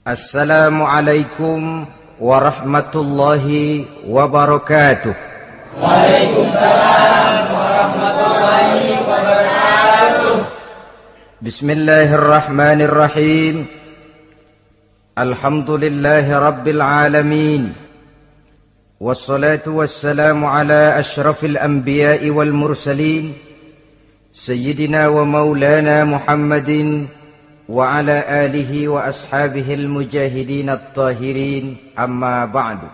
Assalamualaikum warahmatullahi wabarakatuh. Waalaikumsalam warahmatullahi wabarakatuh. Bismillahirrahmanirrahim. Alhamdulillahi rabbil alamin. Wassalatu wassalamu ala ashrafil anbiya'i wal mursalin, Sayyidina wa maulana Muhammadin wa ala alihi wa ashabihil mujahidin at-tahirin, amma ba'du.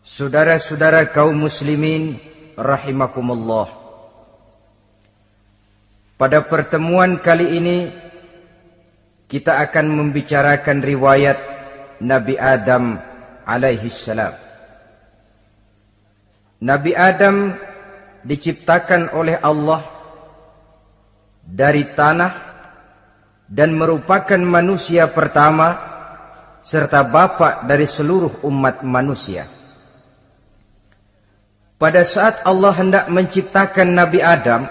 Saudara-saudara kaum muslimin rahimakumullah. Pada pertemuan kali ini kita akan membicarakan riwayat Nabi Adam alaihi salam. Nabi Adam diciptakan oleh Allah dari tanah dan merupakan manusia pertama serta bapa dari seluruh umat manusia. Pada saat Allah hendak menciptakan Nabi Adam,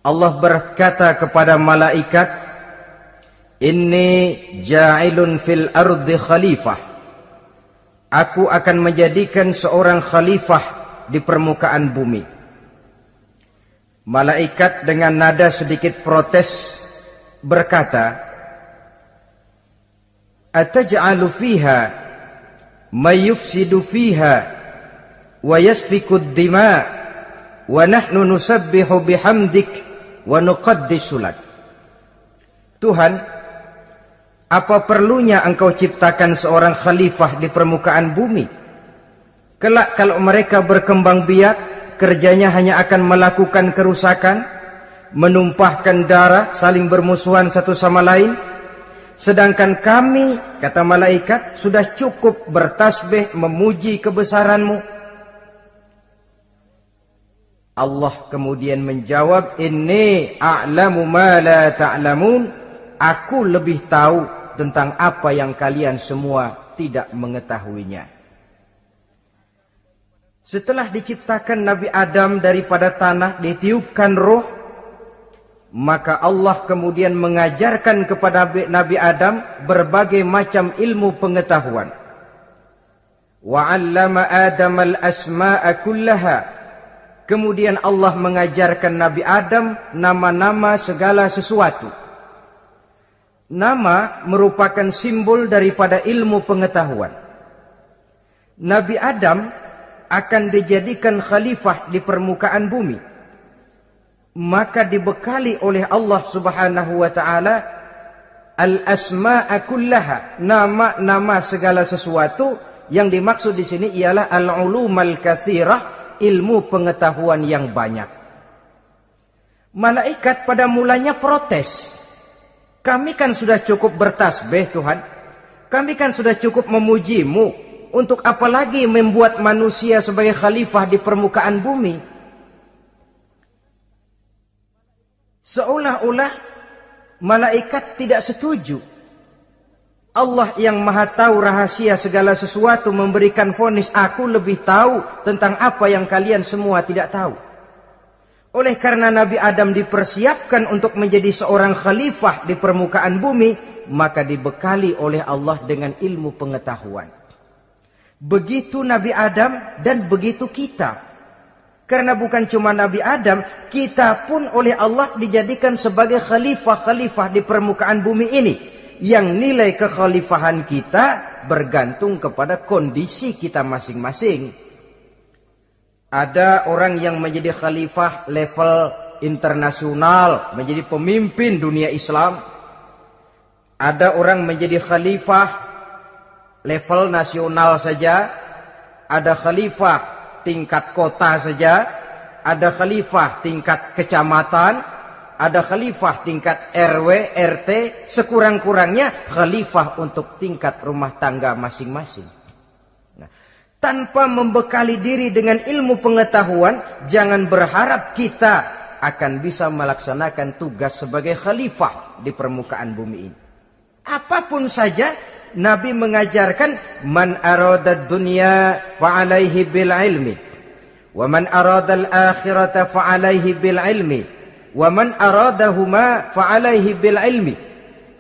Allah berkata kepada malaikat, "Inni ja'ilun fil ardi khalifah." Aku akan menjadikan seorang khalifah di permukaan bumi. Malaikat dengan nada sedikit protes berkata, "Ataj'alu fiha may yufsidu fiha wa yasfiku ad-dima wa nahnu nusabbihu bihamdik wa nuqaddisu lak." Tuhan, apa perlunya engkau ciptakan seorang khalifah di permukaan bumi? Kelak kalau mereka berkembang biak, kerjanya hanya akan melakukan kerusakan, menumpahkan darah, saling bermusuhan satu sama lain. Sedangkan kami, kata malaikat, sudah cukup bertasbih memuji kebesaranmu. Allah kemudian menjawab, "Inni a'lamu ma la ta'lamun." Aku lebih tahu tentang apa yang kalian semua tidak mengetahuinya. Setelah diciptakan Nabi Adam daripada tanah, ditiupkan roh, maka Allah kemudian mengajarkan kepada Nabi Adam berbagai macam ilmu pengetahuan. Wa 'allama Adam al-asma'a kullaha. Kemudian Allah mengajarkan Nabi Adam nama-nama segala sesuatu. Nama merupakan simbol daripada ilmu pengetahuan. Nabi Adam akan dijadikan khalifah di permukaan bumi. Maka dibekali oleh Allah Subhanahu wa taala al-asma'a kullaha, nama-nama segala sesuatu. Yang dimaksud di sini ialah al-ulumal katsirah, ilmu pengetahuan yang banyak. Malaikat pada mulanya protes. Kami kan sudah cukup bertasbih Tuhan. Kami kan sudah cukup memujimu. Untuk apa lagi membuat manusia sebagai khalifah di permukaan bumi? Seolah-olah malaikat tidak setuju. Allah yang maha tahu rahasia segala sesuatu memberikan vonis, aku lebih tahu tentang apa yang kalian semua tidak tahu. Oleh karena Nabi Adam dipersiapkan untuk menjadi seorang khalifah di permukaan bumi, maka dibekali oleh Allah dengan ilmu pengetahuan. Begitu Nabi Adam dan begitu kita. Karena bukan cuma Nabi Adam, kita pun oleh Allah dijadikan sebagai khalifah-khalifah di permukaan bumi ini. Yang nilai kekhalifahan kita bergantung kepada kondisi kita masing-masing. Ada orang yang menjadi khalifah level internasional, menjadi pemimpin dunia Islam. Ada orang menjadi khalifah level nasional saja. Ada khalifah tingkat kota saja, ada khalifah tingkat kecamatan, ada khalifah tingkat RW, RT, sekurang-kurangnya khalifah untuk tingkat rumah tangga masing-masing. Nah, tanpa membekali diri dengan ilmu pengetahuan, jangan berharap kita akan bisa melaksanakan tugas sebagai khalifah di permukaan bumi ini. Apapun saja, Nabi mengajarkan man aradad dunya fa'alaihi bil ilmi wa man aradal akhirata fa'alaihi bil ilmi wa man aradahuma fa'alaihi bil ilmi.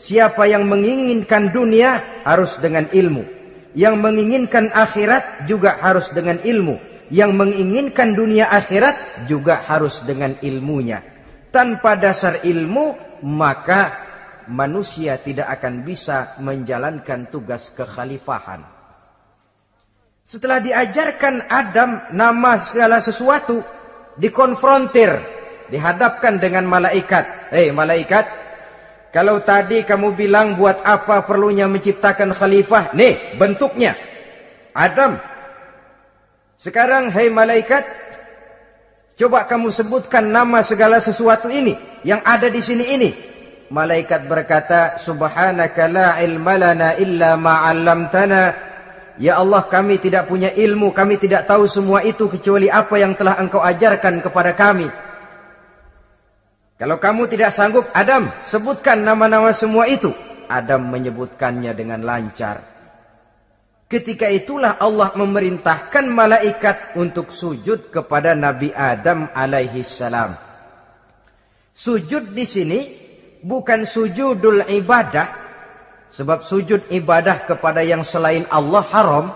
Siapa yang menginginkan dunia harus dengan ilmu. Yang menginginkan akhirat juga harus dengan ilmu. Yang menginginkan dunia akhirat juga harus dengan ilmunya. Tanpa dasar ilmu, maka manusia tidak akan bisa menjalankan tugas kekhalifahan. Setelah diajarkan Adam nama segala sesuatu, dikonfrontir, dihadapkan dengan malaikat. Hei malaikat, kalau tadi kamu bilang buat apa perlunya menciptakan khalifah? Nih bentuknya. Adam. Sekarang hei malaikat, coba kamu sebutkan nama segala sesuatu ini yang ada di sini ini. Malaikat berkata, Subhanaka la ilma lana illa ma 'allamtana. Ya Allah, kami tidak punya ilmu, kami tidak tahu semua itu kecuali apa yang telah Engkau ajarkan kepada kami. Kalau kamu tidak sanggup, Adam, sebutkan nama-nama semua itu. Adam menyebutkannya dengan lancar. Ketika itulah Allah memerintahkan malaikat untuk sujud kepada Nabi Adam alaihi salam. Sujud di sini bukan sujudul ibadah, sebab sujud ibadah kepada yang selain Allah haram.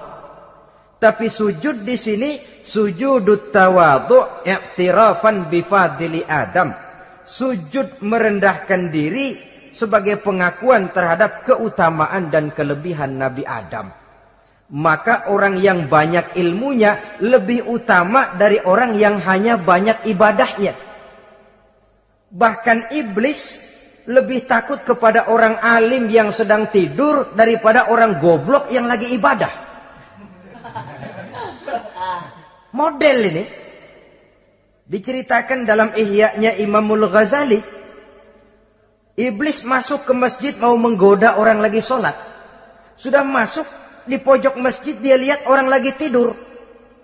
Tapi sujud di sini sujudut tawadhu' i'tirafan bifadili Adam. Sujud merendahkan diri sebagai pengakuan terhadap keutamaan dan kelebihan Nabi Adam. Maka orang yang banyak ilmunya lebih utama dari orang yang hanya banyak ibadahnya. Bahkan iblis lebih takut kepada orang alim yang sedang tidur daripada orang goblok yang lagi ibadah. Model ini diceritakan dalam Ihya-nya Imamul Ghazali. Iblis masuk ke masjid mau menggoda orang lagi sholat. Sudah masuk di pojok masjid, dia lihat orang lagi tidur.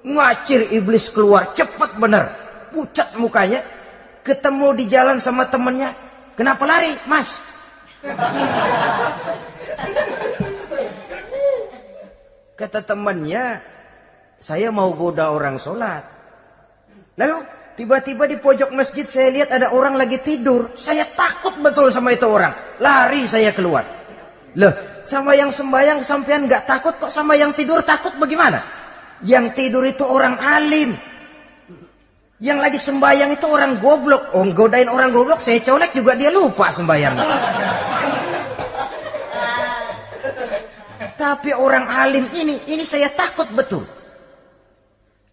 Ngacir iblis keluar, cepat benar. Pucat mukanya. Ketemu di jalan sama temannya. Kenapa lari, Mas? Kata temannya, saya mau goda orang sholat. Lalu tiba-tiba di pojok masjid saya lihat ada orang lagi tidur. Saya takut betul sama itu orang. Lari saya keluar. Loh, sama yang sembahyang sampean nggak takut, kok sama yang tidur takut bagaimana? Yang tidur itu orang alim. Yang lagi sembahyang itu orang goblok. Oh, godain orang goblok, saya colek juga dia lupa sembahyang. Tapi orang alim ini saya takut betul.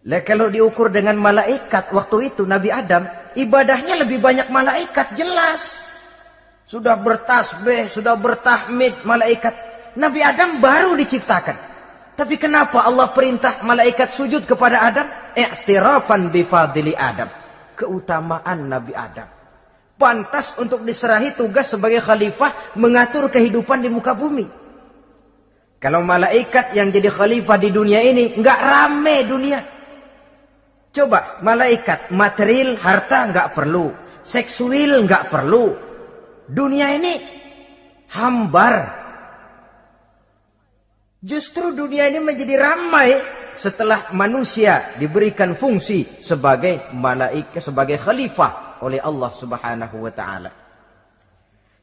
Lah kalau diukur dengan malaikat waktu itu Nabi Adam, ibadahnya lebih banyak malaikat, jelas. Sudah bertasbih, sudah bertahmid malaikat. Nabi Adam baru diciptakan. Tapi kenapa Allah perintah malaikat sujud kepada Adam? I'tirafan bifadili Adam. Keutamaan Nabi Adam. Pantas untuk diserahi tugas sebagai khalifah mengatur kehidupan di muka bumi. Kalau malaikat yang jadi khalifah di dunia ini, nggak rame dunia. Coba, malaikat, material, harta nggak perlu. Seksual nggak perlu. Dunia ini hambar. Justru dunia ini menjadi ramai setelah manusia diberikan fungsi sebagai malaikat, sebagai khalifah oleh Allah Subhanahu wa taala.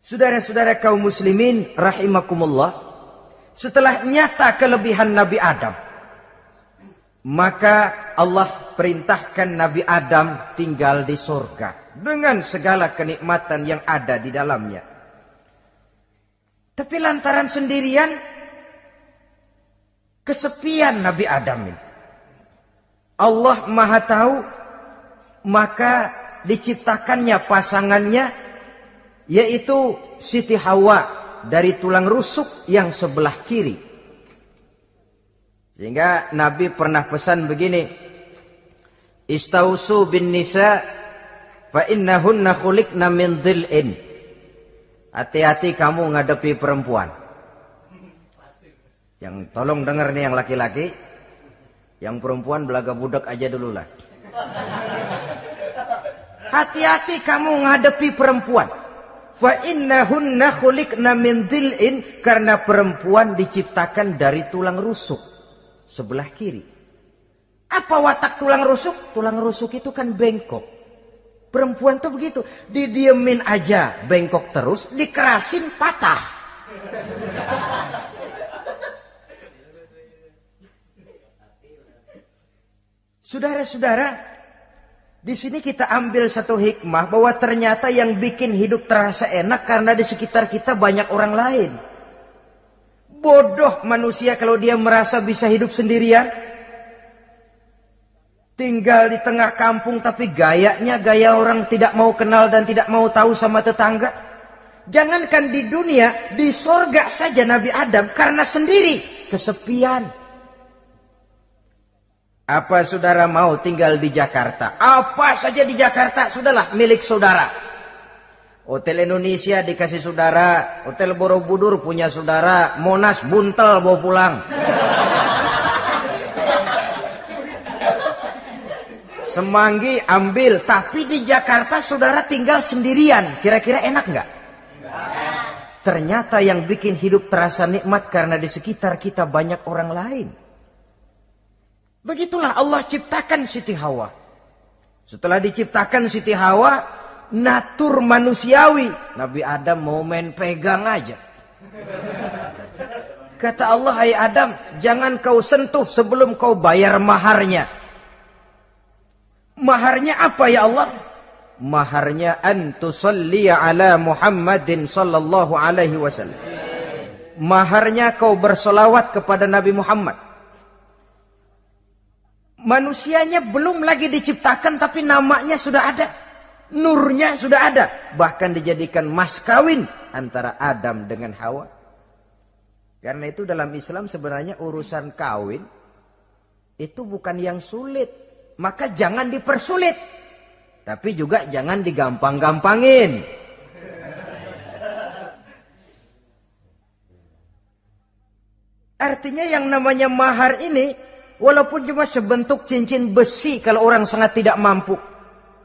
Saudara-saudara kaum muslimin rahimakumullah, setelah nyata kelebihan Nabi Adam, maka Allah perintahkan Nabi Adam tinggal di surga dengan segala kenikmatan yang ada di dalamnya. Tapi lantaran sendirian, kesepian Nabi Adam ini. Allah Maha Tahu, maka diciptakannya pasangannya, yaitu Siti Hawa dari tulang rusuk yang sebelah kiri. Sehingga Nabi pernah pesan begini, Istausu bin nisa fa innahunna khuliqna min dhil'in. Hati-hati kamu ngadepi perempuan. Yang tolong dengar nih yang laki-laki, yang perempuan belaga budak aja dulu lah. Hati-hati kamu ngadepi perempuan. Fa innahunna khuliqna min dhil'in, karena perempuan diciptakan dari tulang rusuk sebelah kiri. Apa watak tulang rusuk? Tulang rusuk itu kan bengkok. Perempuan tuh begitu, didiemin aja bengkok terus, dikerasin patah. Saudara-saudara, di sini kita ambil satu hikmah bahwa ternyata yang bikin hidup terasa enak karena di sekitar kita banyak orang lain. Bodoh manusia kalau dia merasa bisa hidup sendirian. Tinggal di tengah kampung tapi gayanya gaya orang tidak mau kenal dan tidak mau tahu sama tetangga. Jangankan di dunia, di sorga saja Nabi Adam karena sendiri kesepian. Apa saudara mau tinggal di Jakarta? Apa saja di Jakarta, sudahlah milik saudara. Hotel Indonesia dikasih saudara, Hotel Borobudur punya saudara, Monas buntel bawa pulang. Semanggi ambil, tapi di Jakarta saudara tinggal sendirian. Kira-kira enak nggak? Ternyata yang bikin hidup terasa nikmat karena di sekitar kita banyak orang lain. Begitulah Allah ciptakan Siti Hawa. Setelah diciptakan Siti Hawa, natur manusiawi. Nabi Adam mau main pegang aja. Kata Allah, hai Adam, jangan kau sentuh sebelum kau bayar maharnya. Maharnya apa ya Allah? Maharnya antusalliya ala Muhammadin sallallahu alaihi wasallam. Maharnya kau bersolawat kepada Nabi Muhammad. Manusianya belum lagi diciptakan tapi namanya sudah ada. Nurnya sudah ada. Bahkan dijadikan mas kawin antara Adam dengan Hawa. Karena itu dalam Islam sebenarnya urusan kawin itu bukan yang sulit. Maka jangan dipersulit. Tapi juga jangan digampang-gampangin. Artinya yang namanya mahar ini walaupun cuma sebentuk cincin besi kalau orang sangat tidak mampu.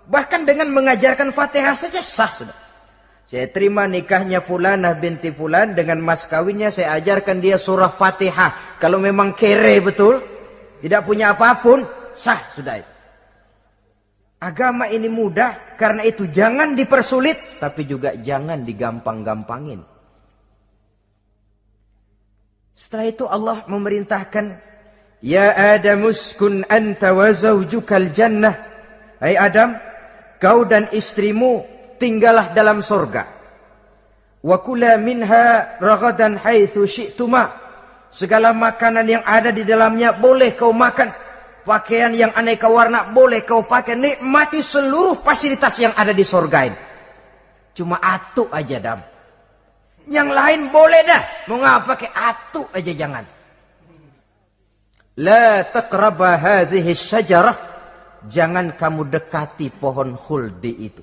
Bahkan dengan mengajarkan Fatihah saja sah sudah. Saya terima nikahnya Fulanah binti Fulan dengan mas kawinnya saya ajarkan dia surah Fatihah. Kalau memang kere betul, tidak punya apapun, sah sudah itu. Agama ini mudah, karena itu jangan dipersulit, tapi juga jangan digampang-gampangin. Setelah itu Allah memerintahkan, Ya Adam uskun anta wa zawjukal jannah. Hai Adam, kau dan istrimu tinggallah dalam surga. Wa kula minha ragadan haitsu syi'tuma. Segala makanan yang ada di dalamnya boleh kau makan. Pakaian yang aneka warna boleh kau pakai. Nikmati seluruh fasilitas yang ada di surga ini. Cuma atu aja Adam. Yang lain boleh dah. Mau ngapa pakai atu aja jangan. La taqraba hadhihi syajarah. Jangan kamu dekati pohon khuldi itu.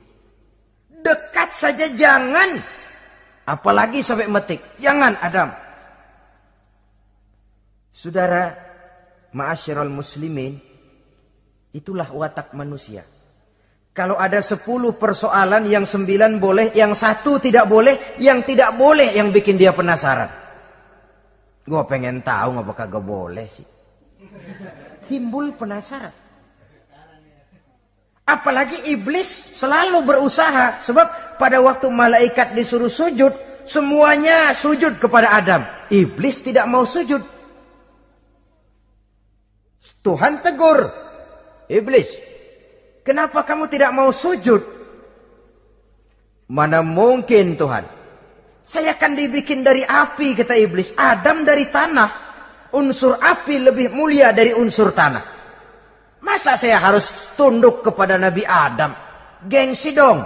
Dekat saja jangan. Apalagi sampai metik. Jangan Adam. Saudara, ma'asyiral muslimin, itulah watak manusia. Kalau ada 10 persoalan, yang 9 boleh, yang 1 tidak boleh, yang tidak boleh yang bikin dia penasaran. Gue pengen tahu ngapa kagak boleh sih. Timbul penasaran. Apalagi iblis selalu berusaha. Sebab pada waktu malaikat disuruh sujud, semuanya sujud kepada Adam. Iblis tidak mau sujud. Tuhan tegur. Iblis, kenapa kamu tidak mau sujud? Mana mungkin Tuhan. Saya kan dibikin dari api, kata iblis. Adam dari tanah. Unsur api lebih mulia dari unsur tanah. Masa saya harus tunduk kepada Nabi Adam? Gengsi dong.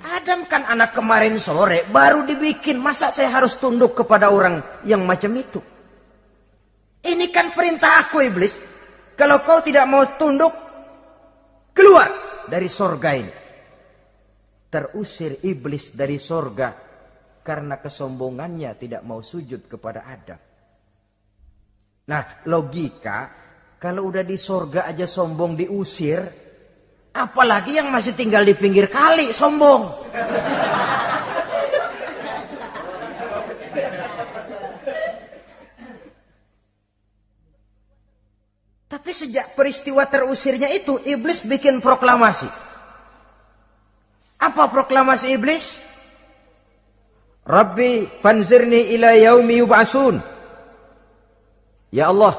Adam kan anak kemarin sore, baru dibikin. Masa saya harus tunduk kepada orang yang macam itu? Ini kan perintah aku iblis. Kalau kau tidak mau tunduk, keluar dari sorga ini. Terusir iblis dari sorga. Karena kesombongannya tidak mau sujud kepada Adam. Nah, logika, kalau udah di sorga aja sombong diusir, apalagi yang masih tinggal di pinggir kali sombong. Tapi sejak peristiwa terusirnya itu, iblis bikin proklamasi. Apa proklamasi iblis? Rabbi fanzirni ila yaumi yub'atsun. Ya Allah,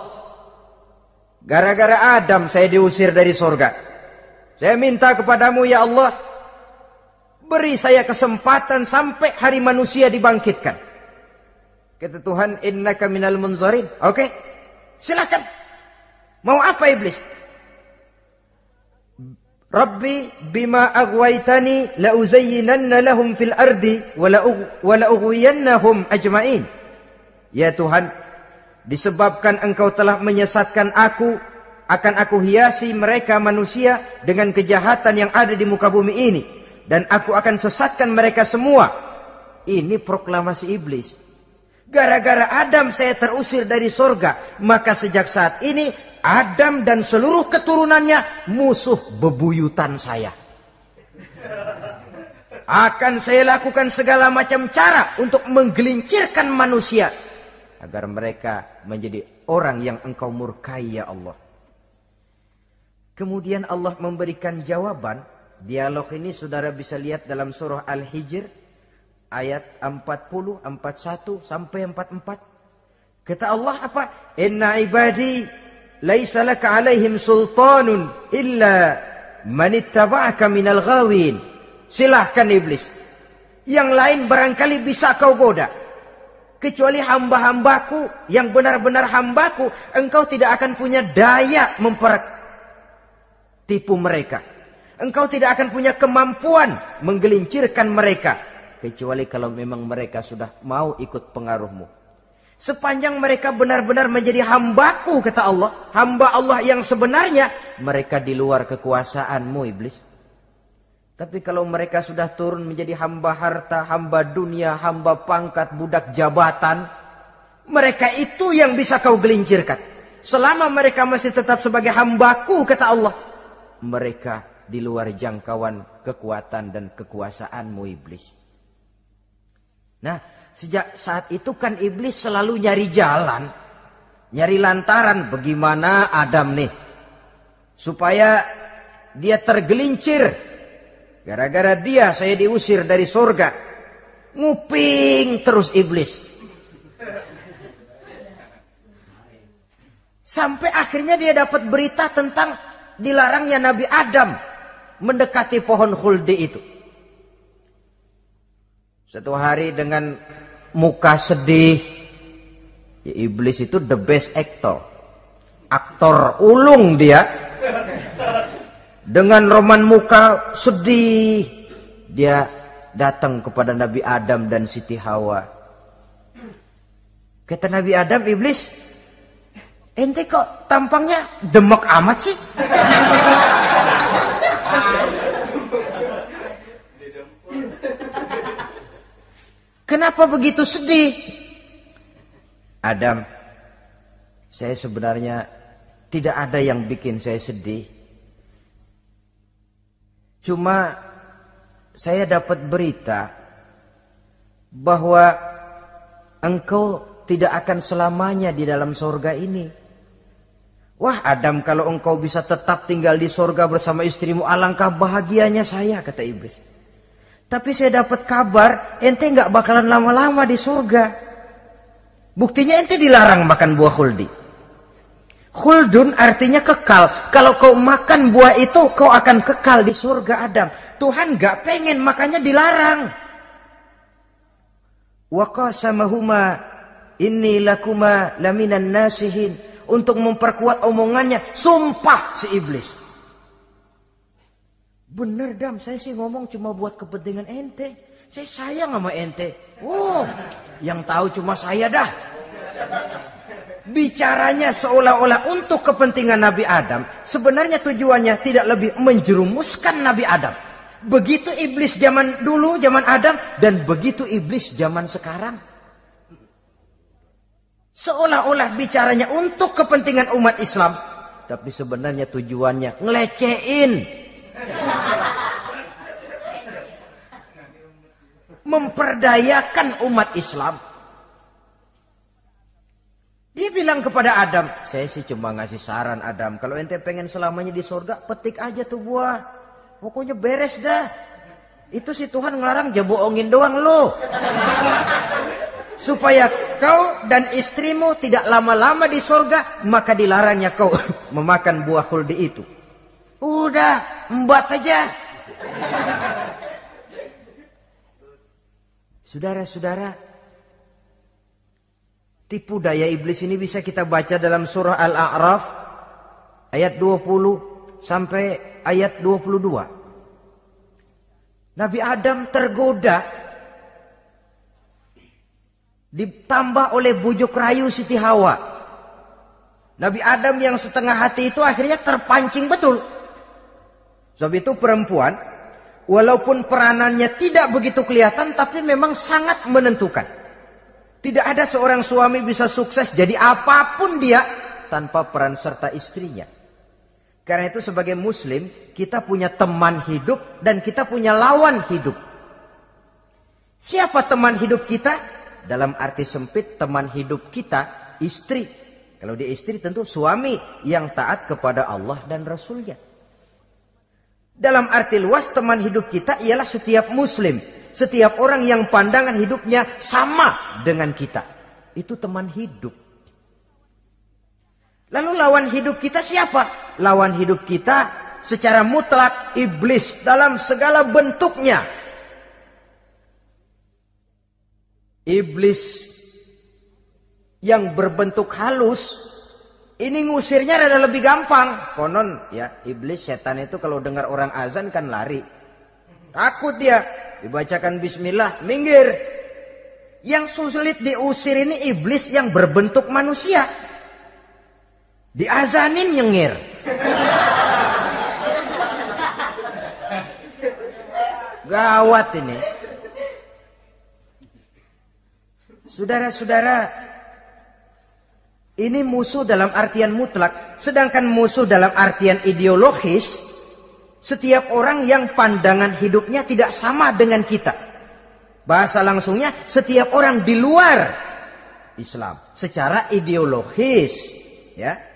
gara-gara Adam saya diusir dari surga. Saya minta kepadamu ya Allah, beri saya kesempatan sampai hari manusia dibangkitkan. Kata Tuhan, innaka minal munzarin. Oke, silakan. Mau apa iblis? Rabbi bima aghwaytani la uzayyinanna lahum fil ardi wa la ughwiyannahum ajma'in. Ya Tuhan, disebabkan engkau telah menyesatkan aku, akan aku hiasi mereka manusia dengan kejahatan yang ada di muka bumi ini, dan aku akan sesatkan mereka semua. Ini proklamasi iblis. Gara-gara Adam saya terusir dari surga, maka sejak saat ini Adam dan seluruh keturunannya musuh bebuyutan saya. Akan saya lakukan segala macam cara untuk menggelincirkan manusia agar mereka menjadi orang yang engkau murkai ya Allah. Kemudian Allah memberikan jawaban. Dialog ini saudara bisa lihat dalam surah Al-Hijr ayat 40, 41 sampai 44. Kata Allah apa? Inna ibadi laisa laka alaihim sultanun illa man ittaba'aka minal ghawin. Silahkan iblis. Yang lain barangkali bisa kau goda. Kecuali hamba-hambaku yang benar-benar hambaku, engkau tidak akan punya daya mempertipu mereka. Engkau tidak akan punya kemampuan menggelincirkan mereka. Kecuali kalau memang mereka sudah mau ikut pengaruhmu. Sepanjang mereka benar-benar menjadi hambaku, kata Allah. Hamba Allah yang sebenarnya, mereka di luar kekuasaanmu iblis. Tapi kalau mereka sudah turun menjadi hamba harta, hamba dunia, hamba pangkat, budak jabatan, mereka itu yang bisa kau gelincirkan. Selama mereka masih tetap sebagai hambaku, kata Allah, mereka di luar jangkauan kekuatan dan kekuasaanmu iblis. Nah, sejak saat itu kan iblis selalu nyari jalan, nyari lantaran bagaimana Adam nih supaya dia tergelincir. Gara-gara dia saya diusir dari surga. Nguping terus iblis. Sampai akhirnya dia dapat berita tentang dilarangnya Nabi Adam mendekati pohon khuldi itu. Satu hari dengan muka sedih. Ya, iblis itu the best actor. Aktor ulung dia. Dengan roman muka sedih, dia datang kepada Nabi Adam dan Siti Hawa. Kata Nabi Adam, iblis, ente kok tampangnya demek amat sih? Kenapa begitu sedih? Adam, saya sebenarnya tidak ada yang bikin saya sedih. Cuma saya dapat berita bahwa engkau tidak akan selamanya di dalam surga ini. Wah Adam, kalau engkau bisa tetap tinggal di surga bersama istrimu, alangkah bahagianya saya, kata iblis. Tapi saya dapat kabar ente nggak bakalan lama-lama di surga. Buktinya ente dilarang makan buah khuldi. Khuldun artinya kekal. Kalau kau makan buah itu, kau akan kekal di surga Adam. Tuhan gak pengen, makanya dilarang. Wa qasamahuma inni lakuma laminan nasihin. Untuk memperkuat omongannya, sumpah si iblis. Bener Dam, saya sih ngomong cuma buat kepentingan ente. Saya sayang sama ente. Oh, yang tahu cuma saya dah. Bicaranya seolah-olah untuk kepentingan Nabi Adam. Sebenarnya tujuannya tidak lebih menjerumuskan Nabi Adam. Begitu iblis zaman dulu, zaman Adam. Dan begitu iblis zaman sekarang. Seolah-olah bicaranya untuk kepentingan umat Islam. Tapi sebenarnya tujuannya ngelecehin. Memperdayakan umat Islam. Dia bilang kepada Adam, saya sih cuma ngasih saran Adam, kalau ente pengen selamanya di surga, petik aja tuh buah. Pokoknya beres dah. Itu si Tuhan ngelarang ya bohongin doang lo. Supaya kau dan istrimu tidak lama-lama di surga, maka dilarangnya kau memakan buah khuldi itu. Udah, embat aja. Saudara-saudara, tipu daya iblis ini bisa kita baca dalam surah Al-A'raf ayat 20 sampai ayat 22. Nabi Adam tergoda, ditambah oleh bujuk rayu Siti Hawa. Nabi Adam yang setengah hati itu akhirnya terpancing betul. Sebab itu perempuan, walaupun peranannya tidak begitu kelihatan, tapi memang sangat menentukan. Tidak ada seorang suami bisa sukses jadi apapun dia tanpa peran serta istrinya. Karena itu sebagai muslim, kita punya teman hidup dan kita punya lawan hidup. Siapa teman hidup kita? Dalam arti sempit, teman hidup kita istri. Kalau dia istri tentu suami yang taat kepada Allah dan Rasulnya. Dalam arti luas, teman hidup kita ialah setiap muslim. Setiap orang yang pandangan hidupnya sama dengan kita. Itu teman hidup. Lalu lawan hidup kita siapa? Lawan hidup kita secara mutlak iblis dalam segala bentuknya. Iblis yang berbentuk halus, ini ngusirnya ada lebih gampang. Konon ya, iblis setan itu kalau dengar orang azan kan lari. Takut dia. Dibacakan bismillah, minggir. Yang sulit diusir ini iblis yang berbentuk manusia. Diazanin nyengir. Gawat ini. Saudara-saudara, ini musuh dalam artian mutlak. Sedangkan musuh dalam artian ideologis, setiap orang yang pandangan hidupnya tidak sama dengan kita. Bahasa langsungnya, setiap orang di luar Islam secara ideologis, ya.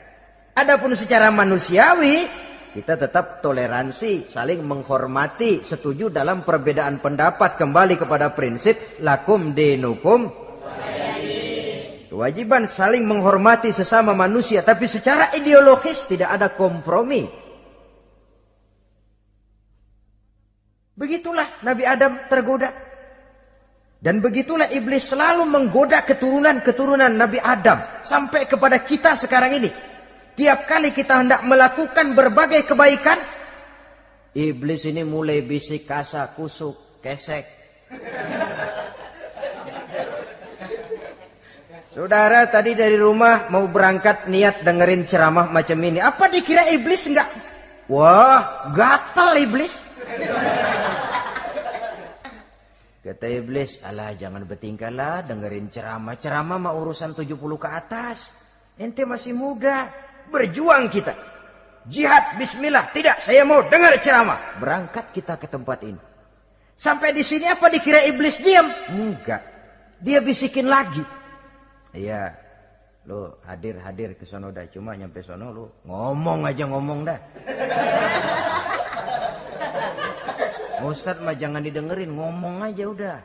Adapun secara manusiawi, kita tetap toleransi, saling menghormati, setuju dalam perbedaan pendapat, kembali kepada prinsip lakum dinukum. Kewajiban saling menghormati sesama manusia, tapi secara ideologis tidak ada kompromi. Begitulah Nabi Adam tergoda. Dan begitulah iblis selalu menggoda keturunan-keturunan Nabi Adam. Sampai kepada kita sekarang ini. Tiap kali kita hendak melakukan berbagai kebaikan, iblis ini mulai bisik, kasa, kusuk, kesek. Saudara tadi dari rumah mau berangkat niat dengerin ceramah macam ini. Apa dikira iblis enggak? Wah, gatal iblis. Kata iblis, alah jangan bertingkah lah dengerin ceramah. Ceramah mah urusan 70 ke atas. Ente masih muda. Berjuang kita. Jihad, bismillah. Tidak, saya mau dengar ceramah. Berangkat kita ke tempat ini. Sampai di sini apa dikira iblis diam? Enggak. Dia bisikin lagi. Iya, lo hadir ke sono dah. Cuma nyampe sono lo ngomong aja ngomong dah. Ustadz mah jangan didengerin, ngomong aja udah.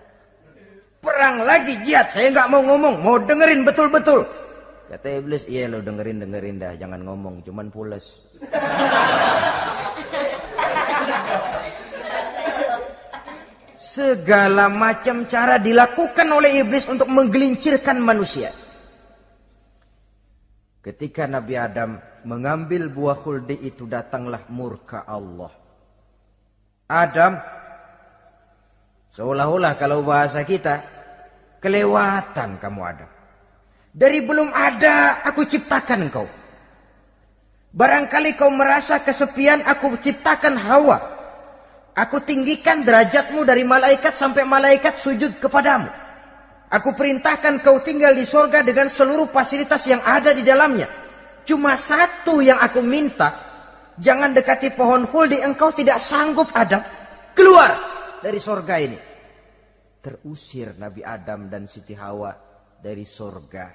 Perang lagi jihad, saya nggak mau ngomong, mau dengerin betul-betul. Kata iblis, iya lo dengerin dah, jangan ngomong, cuman pules. Segala macam cara dilakukan oleh iblis untuk menggelincirkan manusia. Ketika Nabi Adam mengambil buah khuldi itu, datanglah murka Allah. Adam, seolah-olah kalau bahasa kita, kelewatan kamu Adam. Dari belum ada aku ciptakan engkau. Barangkali kau merasa kesepian, aku ciptakan Hawa. Aku tinggikan derajatmu dari malaikat sampai malaikat sujud kepadamu. Aku perintahkan kau tinggal di surga dengan seluruh fasilitas yang ada di dalamnya. Cuma satu yang aku minta, jangan dekati pohon khuldi, engkau tidak sanggup Adam. Keluar dari surga ini. Terusir Nabi Adam dan Siti Hawa dari surga.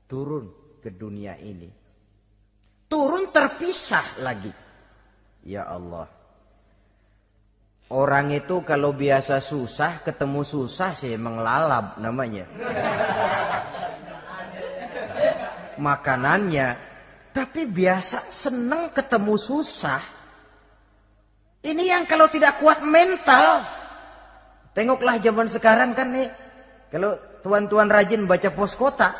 Turun ke dunia ini. Turun terpisah lagi. Ya Allah. Orang itu kalau biasa susah, ketemu susah sih emang lalap namanya. Makanannya. Tapi biasa seneng ketemu susah. Ini yang kalau tidak kuat mental. Tengoklah zaman sekarang kan nih. Kalau tuan-tuan rajin baca pos kota.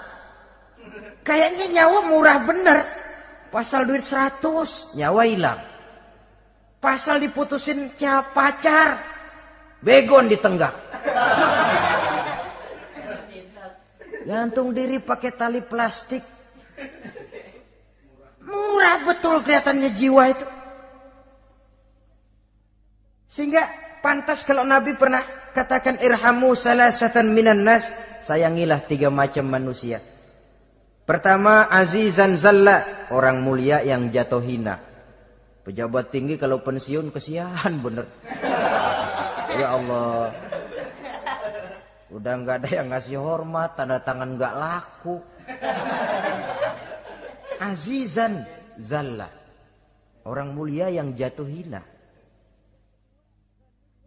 Kayaknya nyawa murah bener. Pasal duit 100, nyawa hilang. Pasal diputusin pacar, begon ditenggak. Gantung diri pakai tali plastik. Murah betul kelihatannya jiwa itu. Sehingga pantas kalau Nabi pernah katakan irhamu salasatan minan nas. Sayangilah 3 macam manusia. Pertama, azizan zalla, orang mulia yang jatuh hina. Pejabat tinggi kalau pensiun kesian bener. Ya Allah. Udah nggak ada yang ngasih hormat, tanda tangan nggak laku. Azizan zalla, orang mulia yang jatuh hina.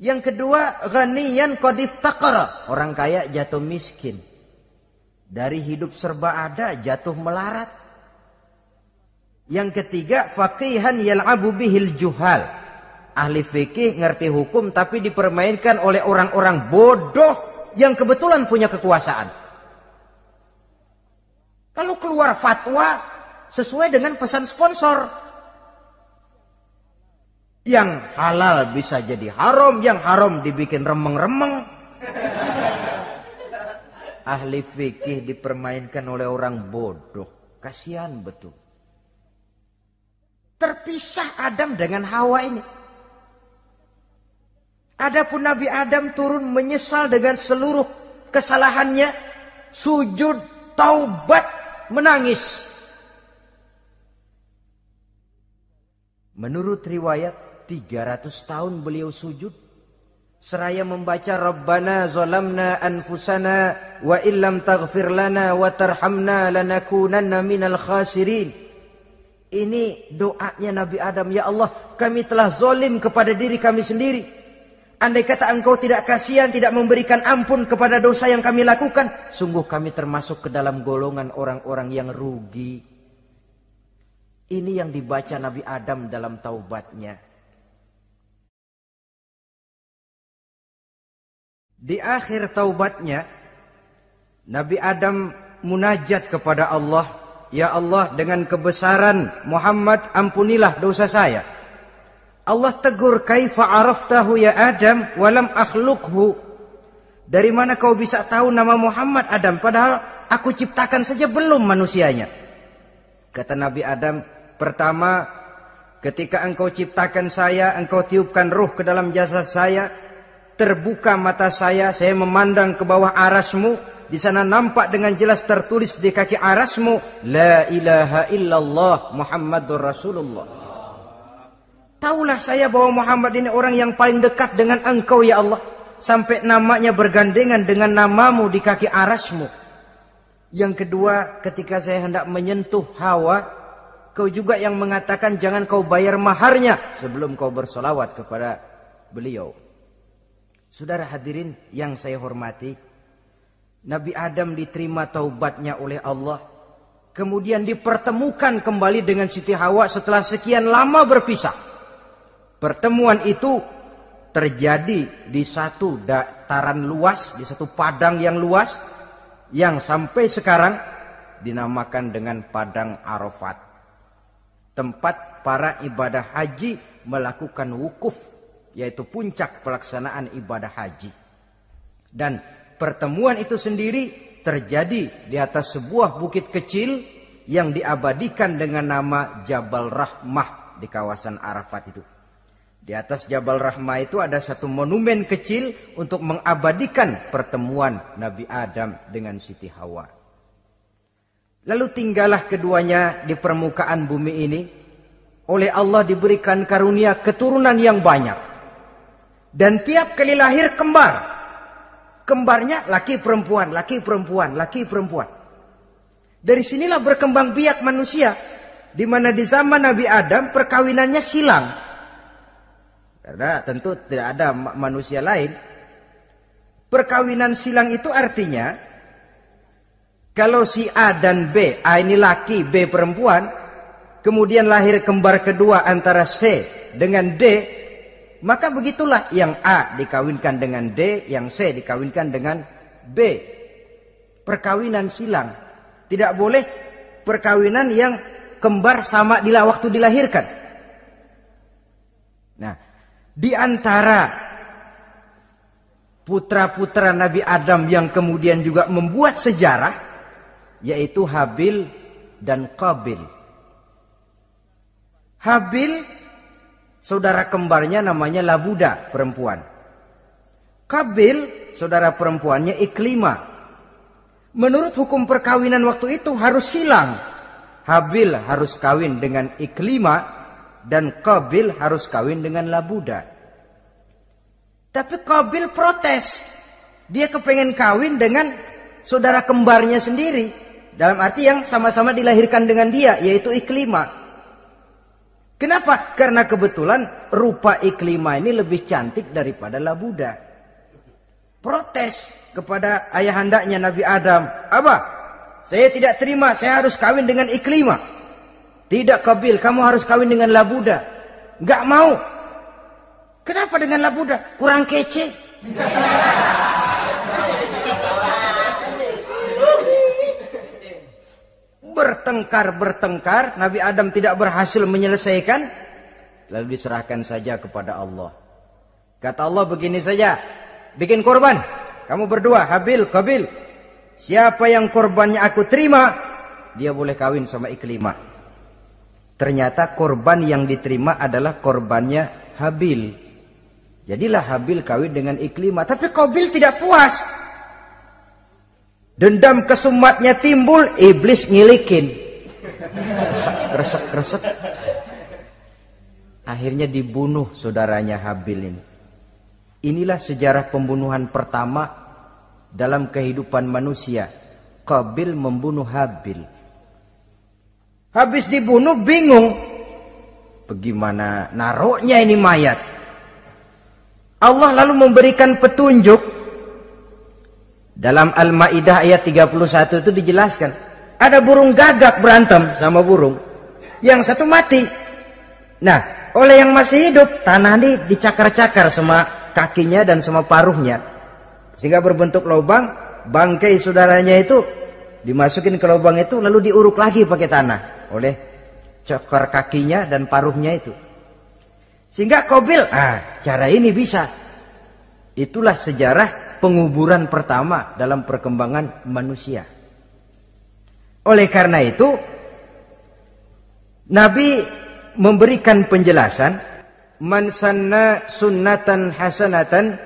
Yang kedua, ghaniyan qad iftaqara, orang kaya jatuh miskin. Dari hidup serba ada jatuh melarat. Yang ketiga, faqihan yal'abu bihil juhal. Ahli fikih ngerti hukum tapi dipermainkan oleh orang-orang bodoh yang kebetulan punya kekuasaan. Kalau keluar fatwa sesuai dengan pesan sponsor. Yang halal bisa jadi haram, yang haram dibikin remeng-remeng. Ahli fikih dipermainkan oleh orang bodoh. Kasihan betul. Terpisah Adam dengan Hawa ini. Adapun Nabi Adam turun menyesal dengan seluruh kesalahannya. Sujud, taubat, menangis. Menurut riwayat 300 tahun beliau sujud. Seraya membaca Rabbana zalamna anfusana wa illam taghfir lana wa tarhamna lanakunanna minal khasirin. Ini doanya Nabi Adam. Ya Allah, kami telah zalim kepada diri kami sendiri. Andai kata engkau tidak kasihan, tidak memberikan ampun kepada dosa yang kami lakukan, sungguh kami termasuk ke dalam golongan orang-orang yang rugi. Ini yang dibaca Nabi Adam dalam taubatnya. Di akhir taubatnya, Nabi Adam munajat kepada Allah. Ya Allah, dengan kebesaran Muhammad ampunilah dosa saya. Allah tegur, kaifa araftahu ya Adam walam akhluqhu. Dari mana kau bisa tahu nama Muhammad Adam padahal aku ciptakan saja belum manusianya. Kata Nabi Adam, pertama ketika engkau ciptakan saya, engkau tiupkan ruh ke dalam jasad saya, terbuka mata saya memandang ke bawah arasmu. Di sana nampak dengan jelas tertulis di kaki arasmu, La ilaha illallah Muhammadur Rasulullah. Taulah saya bahwa Muhammad ini orang yang paling dekat dengan engkau ya Allah. Sampai namanya bergandengan dengan namamu di kaki arasmu. Yang kedua, ketika saya hendak menyentuh Hawa, kau juga yang mengatakan jangan kau bayar maharnya sebelum kau bersolawat kepada beliau. Saudara hadirin yang saya hormati, Nabi Adam diterima taubatnya oleh Allah. Kemudian dipertemukan kembali dengan Siti Hawa setelah sekian lama berpisah. Pertemuan itu terjadi di satu dataran luas, di satu padang yang luas, yang sampai sekarang dinamakan dengan Padang Arafat. Tempat para ibadah haji melakukan wukuf, yaitu puncak pelaksanaan ibadah haji. Dan pertemuan itu sendiri terjadi di atas sebuah bukit kecil yang diabadikan dengan nama Jabal Rahmah di kawasan Arafat itu. Di atas Jabal Rahmah itu ada satu monumen kecil untuk mengabadikan pertemuan Nabi Adam dengan Siti Hawa. Lalu tinggallah keduanya di permukaan bumi ini. Oleh Allah diberikan karunia keturunan yang banyak. Dan tiap kali lahir kembar. Kembarnya laki perempuan, laki perempuan, laki perempuan. Dari sinilah berkembang biak manusia. Di mana di zaman Nabi Adam perkawinannya silang. Karena tentu tidak ada manusia lain. Perkawinan silang itu artinya kalau si A dan B, A ini laki, B perempuan, kemudian lahir kembar kedua antara C dengan D, maka begitulah yang A dikawinkan dengan D, yang C dikawinkan dengan B. Perkawinan silang. Tidak boleh perkawinan yang kembar sama waktu dilahirkan. Nah, di antara putra-putra Nabi Adam yang kemudian juga membuat sejarah, yaitu Habil dan Qabil. Habil, saudara kembarnya namanya Labuda, perempuan. Qabil, saudara perempuannya Iklimah. Menurut hukum perkawinan waktu itu harus silang. Habil harus kawin dengan Iklimah dan Qabil harus kawin dengan Labuda. Tapi Qabil protes. Dia kepengen kawin dengan saudara kembarnya sendiri. Dalam arti yang sama-sama dilahirkan dengan dia, yaitu Iklimah. Kenapa? Karena kebetulan rupa Iklimah ini lebih cantik daripada Labuda. Protes kepada ayahandanya Nabi Adam. Abah, saya tidak terima, saya harus kawin dengan Iklimah. Tidak Qabil, kamu harus kawin dengan Labuda. Enggak mau. Kenapa dengan Labuda? Kurang kece. Bertengkar, Nabi Adam tidak berhasil menyelesaikan, lalu diserahkan saja kepada Allah. Kata Allah begini saja, bikin korban, kamu berdua, Habil, Qabil. Siapa yang korbannya aku terima, dia boleh kawin sama Iklimah. Ternyata korban yang diterima adalah korbannya Habil. Jadilah Habil kawin dengan Iklimah. Tapi Qabil tidak puas. Dendam kesumatnya timbul, iblis ngilikin. Kresek. Akhirnya dibunuh saudaranya Habil ini. Inilah sejarah pembunuhan pertama dalam kehidupan manusia. Qabil membunuh Habil. Habis dibunuh bingung. Bagaimana naruhnya ini mayat? Allah lalu memberikan petunjuk. Dalam Al-Maidah ayat 31 itu dijelaskan. Ada burung gagak berantem sama burung. Yang satu mati. Nah, oleh yang masih hidup, tanah ini dicakar-cakar sama kakinya dan sama paruhnya. Sehingga berbentuk lubang, bangkai saudaranya itu dimasukin ke lubang itu lalu diuruk lagi pakai tanah. Oleh cakar kakinya dan paruhnya itu. Sehingga Qabil, cara ini bisa. Itulah sejarah penguburan pertama dalam perkembangan manusia. Oleh karena itu, Nabi memberikan penjelasan, man sanna sunnatan hasanatan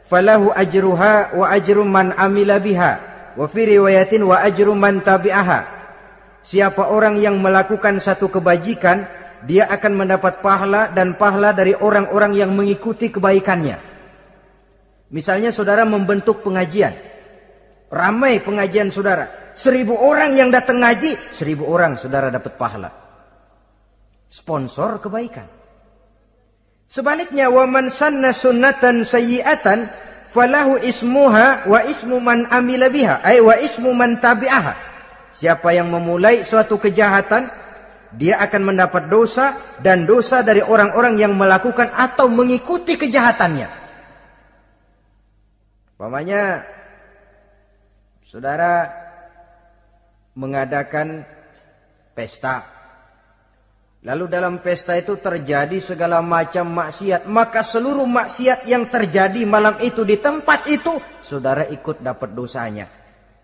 falahu ajruha wa ajru man amila biha wa fi riwayatin wa ajru man tabi'aha. Siapa orang yang melakukan satu kebajikan, dia akan mendapat pahala dan pahala dari orang-orang yang mengikuti kebaikannya. Misalnya saudara membentuk pengajian. Ramai pengajian saudara. 1000 orang yang datang ngaji, 1000 orang saudara dapat pahala. Sponsor kebaikan. Sebaliknya, wa man sanna sunnatan sayyi'atan falahu ismuha wa ismu man amila biha, ay wa ismu man tabi'aha. Siapa yang memulai suatu kejahatan, dia akan mendapat dosa dan dosa dari orang-orang yang melakukan atau mengikuti kejahatannya. Umpamanya saudara mengadakan pesta. Lalu dalam pesta itu terjadi segala macam maksiat. Maka seluruh maksiat yang terjadi malam itu di tempat itu, saudara ikut dapat dosanya.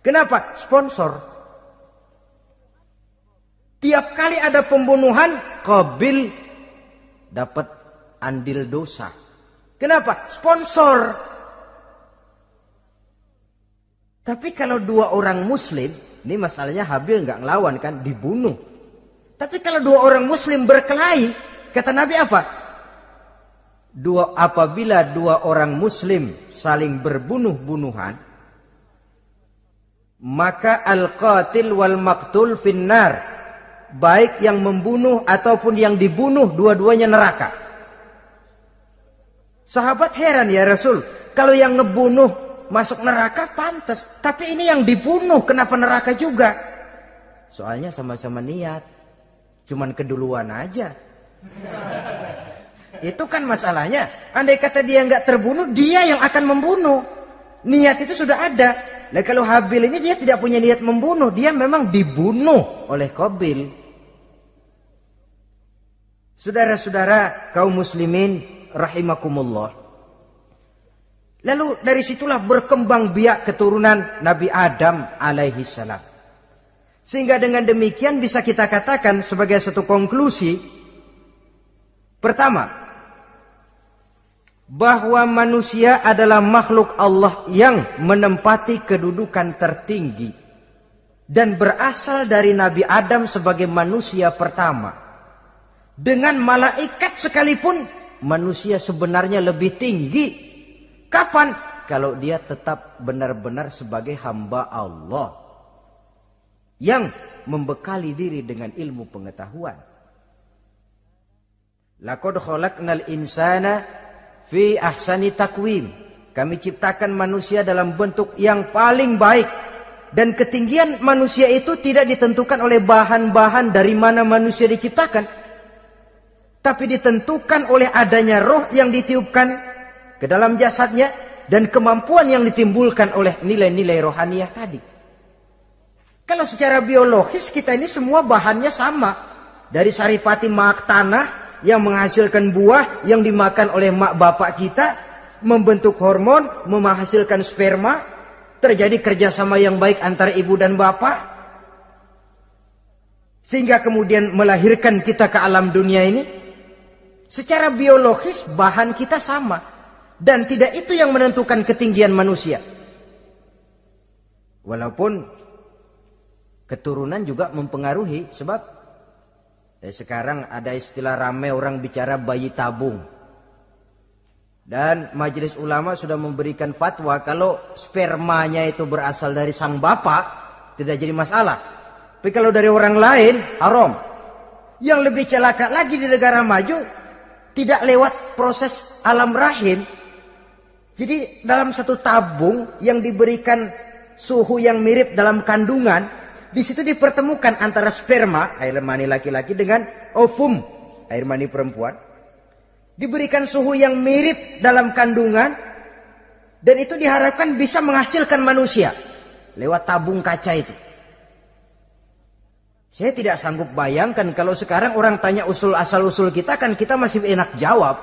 Kenapa? Sponsor. Tiap kali ada pembunuhan, Qabil dapat andil dosa. Kenapa? Sponsor. Tapi kalau 2 orang muslim, ini masalahnya Habil nggak ngelawan kan, dibunuh. Tapi kalau 2 orang muslim berkelahi, kata Nabi apa? Apabila 2 orang muslim saling berbunuh-bunuhan, maka al-qatil wal maqtul finnar. Baik yang membunuh ataupun yang dibunuh, dua-duanya neraka. Sahabat heran, ya Rasul, kalau yang ngebunuh masuk neraka pantas, tapi ini yang dibunuh kenapa neraka juga? Soalnya sama-sama niat, cuman keduluan aja. Itu kan masalahnya. Andai kata dia nggak terbunuh, dia yang akan membunuh. Niat itu sudah ada. Nah kalau Habil ini dia tidak punya niat membunuh, dia memang dibunuh oleh Qabil. Saudara-saudara kaum muslimin rahimakumullah. Lalu dari situlah berkembang biak keturunan Nabi Adam alaihi salam. Sehingga dengan demikian bisa kita katakan sebagai satu konklusi. Pertama, bahwa manusia adalah makhluk Allah yang menempati kedudukan tertinggi dan berasal dari Nabi Adam sebagai manusia pertama. Dengan malaikat sekalipun manusia sebenarnya lebih tinggi. Kapan? Kalau dia tetap benar-benar sebagai hamba Allah yang membekali diri dengan ilmu pengetahuan. Laqad khalaqnal insana fi ahsani takwim. Kami ciptakan manusia dalam bentuk yang paling baik. Dan ketinggian manusia itu tidak ditentukan oleh bahan-bahan dari mana manusia diciptakan. Tapi ditentukan oleh adanya roh yang ditiupkan ke dalam jasadnya. Dan kemampuan yang ditimbulkan oleh nilai-nilai rohaniah tadi. Kalau secara biologis kita ini semua bahannya sama. Dari saripati mak tanah yang menghasilkan buah yang dimakan oleh mak bapak kita, membentuk hormon, menghasilkan sperma, terjadi kerjasama yang baik antara ibu dan bapak, sehingga kemudian melahirkan kita ke alam dunia ini. Secara biologis bahan kita sama, dan tidak itu yang menentukan ketinggian manusia. Walaupun keturunan juga mempengaruhi, sebab sekarang ada istilah ramai orang bicara bayi tabung. Dan majelis ulama sudah memberikan fatwa kalau spermanya itu berasal dari sang bapak, tidak jadi masalah. Tapi kalau dari orang lain, haram. Yang lebih celaka lagi di negara maju, tidak lewat proses alam rahim. Jadi dalam satu tabung yang diberikan suhu yang mirip dalam kandungan, di situ dipertemukan antara sperma, air mani laki-laki, dengan ovum, air mani perempuan. Diberikan suhu yang mirip dalam kandungan. Dan itu diharapkan bisa menghasilkan manusia. Lewat tabung kaca itu. Saya tidak sanggup bayangkan kalau sekarang orang tanya asal-usul kita, kan kita masih enak jawab.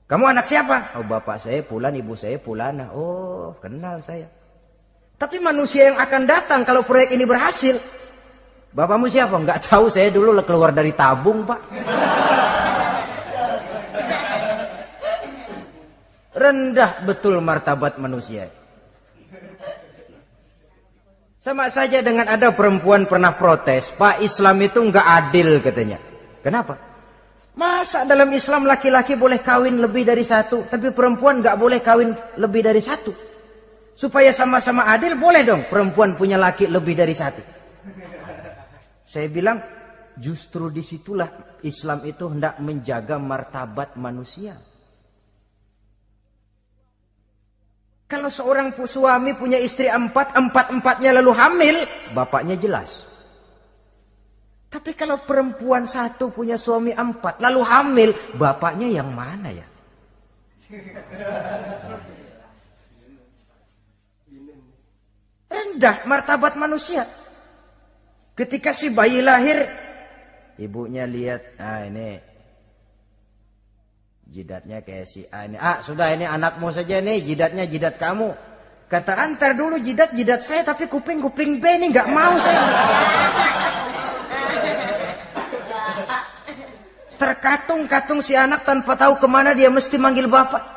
Kamu anak siapa? Oh, bapak saya Fulan, ibu saya Fulana. Oh, kenal saya. Tapi manusia yang akan datang kalau proyek ini berhasil, bapakmu siapa? Enggak tahu, saya dulu keluar dari tabung, Pak. Rendah betul martabat manusia. Sama saja dengan ada perempuan pernah protes, Pak, Islam itu enggak adil katanya. Kenapa? Masa dalam Islam laki-laki boleh kawin lebih dari satu, tapi perempuan enggak boleh kawin lebih dari satu? Supaya sama-sama adil, boleh dong perempuan punya laki lebih dari satu. Saya bilang, justru disitulah Islam itu hendak menjaga martabat manusia. Kalau seorang suami punya istri empat-empatnya lalu hamil, bapaknya jelas. Tapi kalau perempuan satu punya suami 4, lalu hamil, bapaknya yang mana ya? Rendah martabat manusia. Ketika si bayi lahir, ibunya lihat, ini jidatnya kayak si A ini. Sudah, ini anakmu saja nih, jidatnya jidat kamu. Kata, antar dulu jidat saya, tapi kuping B ini nggak mau saya. Terkatung-katung si anak tanpa tahu kemana dia mesti manggil bapak.